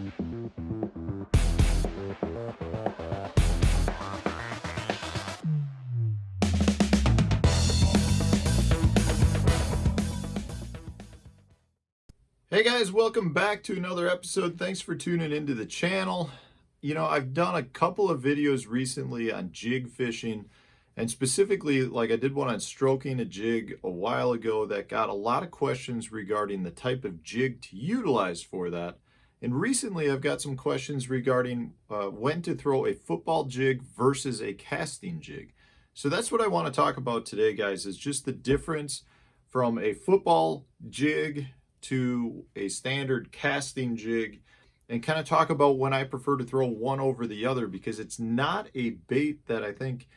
Hey guys, welcome back to another episode. Thanks for tuning into the channel. I've done a couple of videos recently on jig fishing, and specifically, like I did one on stroking a jig a while ago that got a lot of questions regarding the type of jig to utilize for that. And recently I've got some questions regarding when to throw a football jig versus a casting jig. So that's what I want to talk about today, guys, is just the difference from a football jig to a standard casting jig, and kind of talk about when I prefer to throw one over the other, because it's not a bait that I think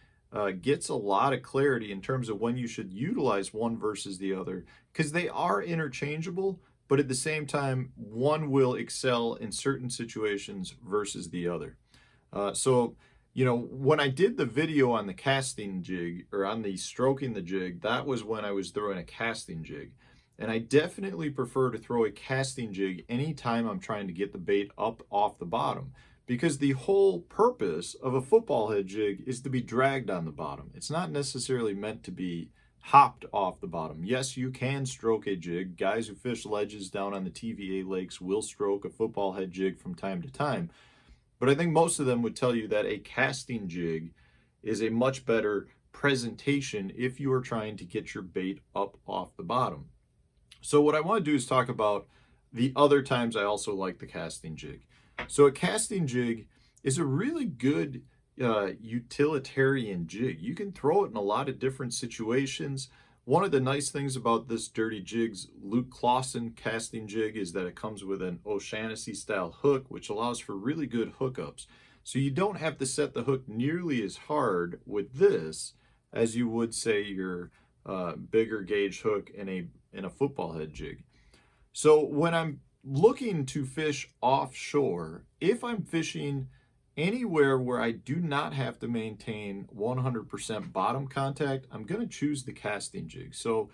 gets a lot of clarity in terms of when you should utilize one versus the other, because they are interchangeable, but at the same time, one will excel in certain situations versus the other. When I did the video on the casting jig, or on the stroking the jig, that was when I was throwing a casting jig. And I definitely prefer to throw a casting jig anytime I'm trying to get the bait up off the bottom, because the whole purpose of a football head jig is to be dragged on the bottom. It's not necessarily meant to be hopped off the bottom. Yes, you can stroke a jig. Guys who fish ledges down on the TVA lakes will stroke a football head jig from time to time. But I think most of them would tell you that a casting jig is a much better presentation if you are trying to get your bait up off the bottom. So what I want to do is talk about the other times I also like the casting jig. So a casting jig is a really good utilitarian jig. You can throw it in a lot of different situations. One of the nice things about this Dirty Jigs Luke Clausen casting jig is that it comes with an O'Shaughnessy style hook, which allows for really good hookups. So you don't have to set the hook nearly as hard with this as you would, say, your bigger gauge hook in a football head jig. So when I'm looking to fish offshore, if I'm fishing anywhere where I do not have to maintain 100% bottom contact, I'm going to choose the casting jig. So,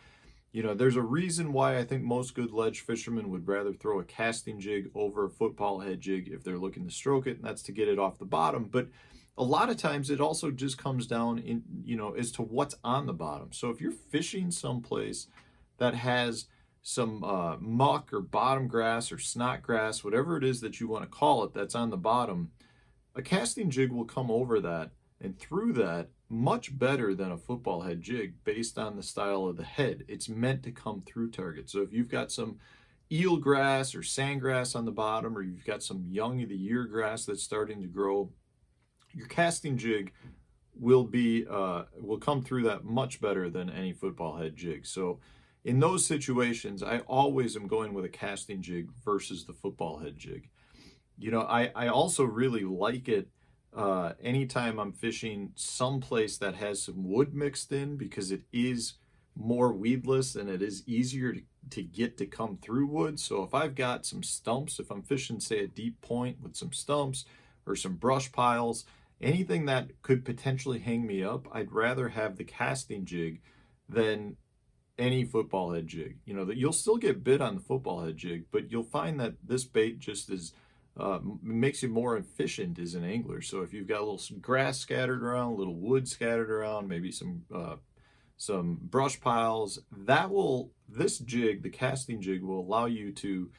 there's a reason why I think most good ledge fishermen would rather throw a casting jig over a football head jig if they're looking to stroke it, and that's to get it off the bottom. But a lot of times it also just comes down in, as to what's on the bottom. So if you're fishing someplace that has some muck or bottom grass or snot grass, whatever it is that you want to call it, that's on the bottom, a casting jig will come over that and through that much better than a football head jig based on the style of the head. It's meant to come through target. So if you've got some eel grass or sandgrass on the bottom, or you've got some young of the year grass that's starting to grow, your casting jig will come through that much better than any football head jig. So in those situations, I always am going with a casting jig versus the football head jig. I also really like it anytime I'm fishing someplace that has some wood mixed in, because it is more weedless and it is easier to get to come through wood. So if I've got some stumps, if I'm fishing, say, a deep point with some stumps or some brush piles, anything that could potentially hang me up, I'd rather have the casting jig than any football head jig. That you'll still get bit on the football head jig, but you'll find that this bait just makes you more efficient as an angler. So if you've got a little grass scattered around, a little wood scattered around, maybe some brush piles, this jig, the casting jig, will allow you to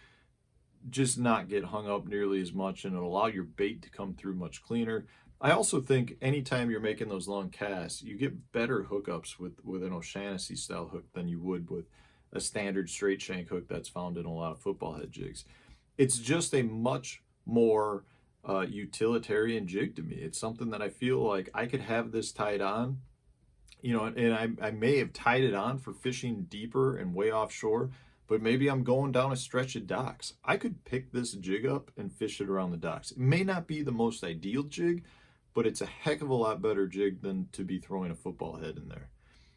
just not get hung up nearly as much, and it'll allow your bait to come through much cleaner. I also think anytime you're making those long casts, you get better hookups with an O'Shaughnessy style hook than you would with a standard straight shank hook that's found in a lot of football head jigs. It's just a much more utilitarian jig to me. It's something that I feel like I could have this tied on, and I may have tied it on for fishing deeper and way offshore, but maybe I'm going down a stretch of docks. I could pick this jig up and fish it around the docks. It may not be the most ideal jig, but it's a heck of a lot better jig than to be throwing a football head in there.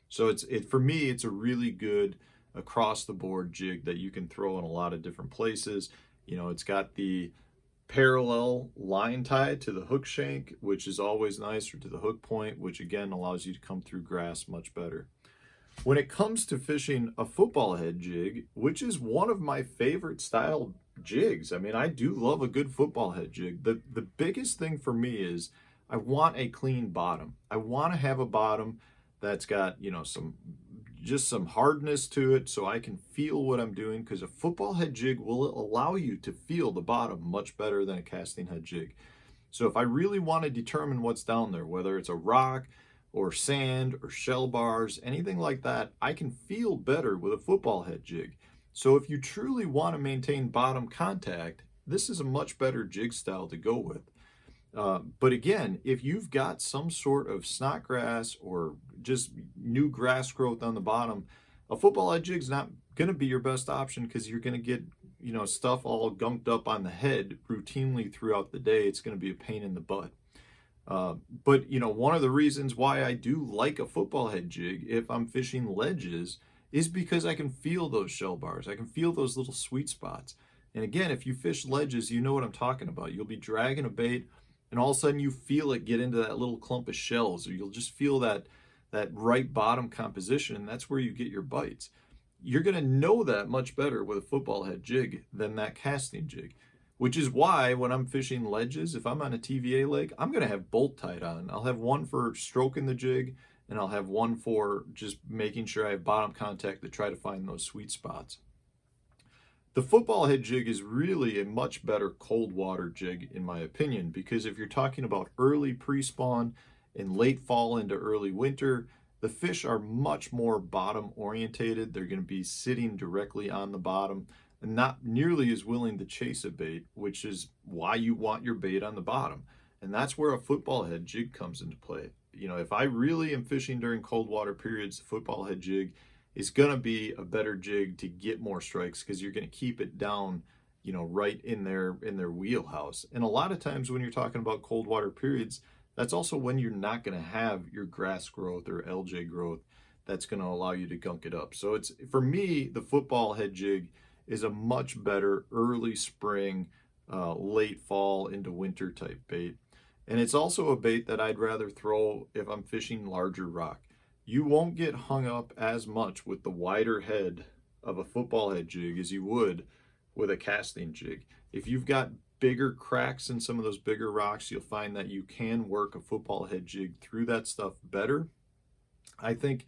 So for me, it's a really good across the board jig that you can throw in a lot of different places. It's got the parallel line tie to the hook shank, which is always nice, or to the hook point, which again allows you to come through grass much better. When it comes to fishing a football head jig, which is one of my favorite style jigs. I mean, I do love a good football head jig. The biggest thing for me is I want a clean bottom. I want to have a bottom that's got, you know, some hardness to it so I can feel what I'm doing, because a football head jig will allow you to feel the bottom much better than a casting head jig. So if I really want to determine what's down there, whether it's a rock or sand or shell bars, anything like that, I can feel better with a football head jig. So if you truly want to maintain bottom contact, this is a much better jig style to go with. But again, if you've got some sort of snot grass or just new grass growth on the bottom, a football head jig's not going to be your best option, because you're going to get, you know, stuff all gunked up on the head routinely throughout the day. It's going to be a pain in the butt. But, you know, one of the reasons why I do like a football head jig if I'm fishing ledges is because I can feel those shell bars. I can feel those little sweet spots. And again, if you fish ledges, you know what I'm talking about. You'll be dragging a bait, and all of a sudden you feel it get into that little clump of shells, or you'll just feel that right bottom composition, and that's where you get your bites. You're going to know that much better with a football head jig than that casting jig, which is why when I'm fishing ledges, if I'm on a TVA lake, I'm going to have both tied on. I'll have one for stroking the jig, and I'll have one for just making sure I have bottom contact to try to find those sweet spots. The football head jig is really a much better cold water jig, in my opinion, because if you're talking about early pre-spawn in late fall into early winter, the fish are much more bottom orientated. They're going to be sitting directly on the bottom and not nearly as willing to chase a bait, which is why you want your bait on the bottom. And that's where a football head jig comes into play. You know, if I really am fishing during cold water periods, the football head jig is going to be a better jig to get more strikes, because you're going to keep it down, you know, right in their wheelhouse. And a lot of times when you're talking about cold water periods, that's also when you're not going to have your grass growth or LJ growth that's going to allow you to gunk it up. So it's, for me, the football head jig is a much better early spring, late fall into winter type bait. And it's also a bait that I'd rather throw if I'm fishing larger rock. You won't get hung up as much with the wider head of a football head jig as you would with a casting jig. If you've got bigger cracks in some of those bigger rocks, you'll find that you can work a football head jig through that stuff better. I think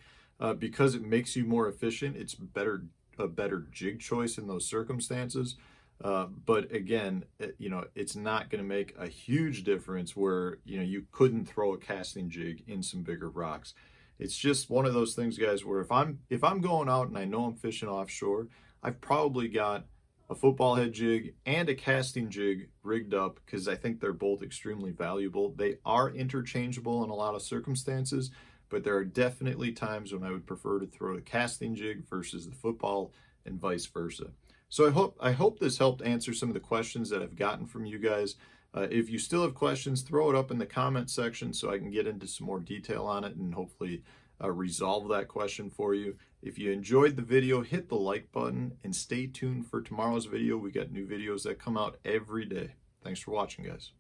because it makes you more efficient, it's a better jig choice in those circumstances. But again, you know, it's not going to make a huge difference where, you know, you couldn't throw a casting jig in some bigger rocks. It's just one of those things, guys, where if I'm going out and I know I'm fishing offshore, I've probably got a football head jig and a casting jig rigged up, because I think they're both extremely valuable. They are interchangeable in a lot of circumstances, but there are definitely times when I would prefer to throw the casting jig versus the football, and vice versa. So I hope this helped answer some of the questions that I've gotten from you guys. If you still have questions, throw it up in the comment section so I can get into some more detail on it and hopefully resolve that question for you. If you enjoyed the video, hit the like button and stay tuned for tomorrow's video. We got new videos that come out every day. Thanks for watching, guys.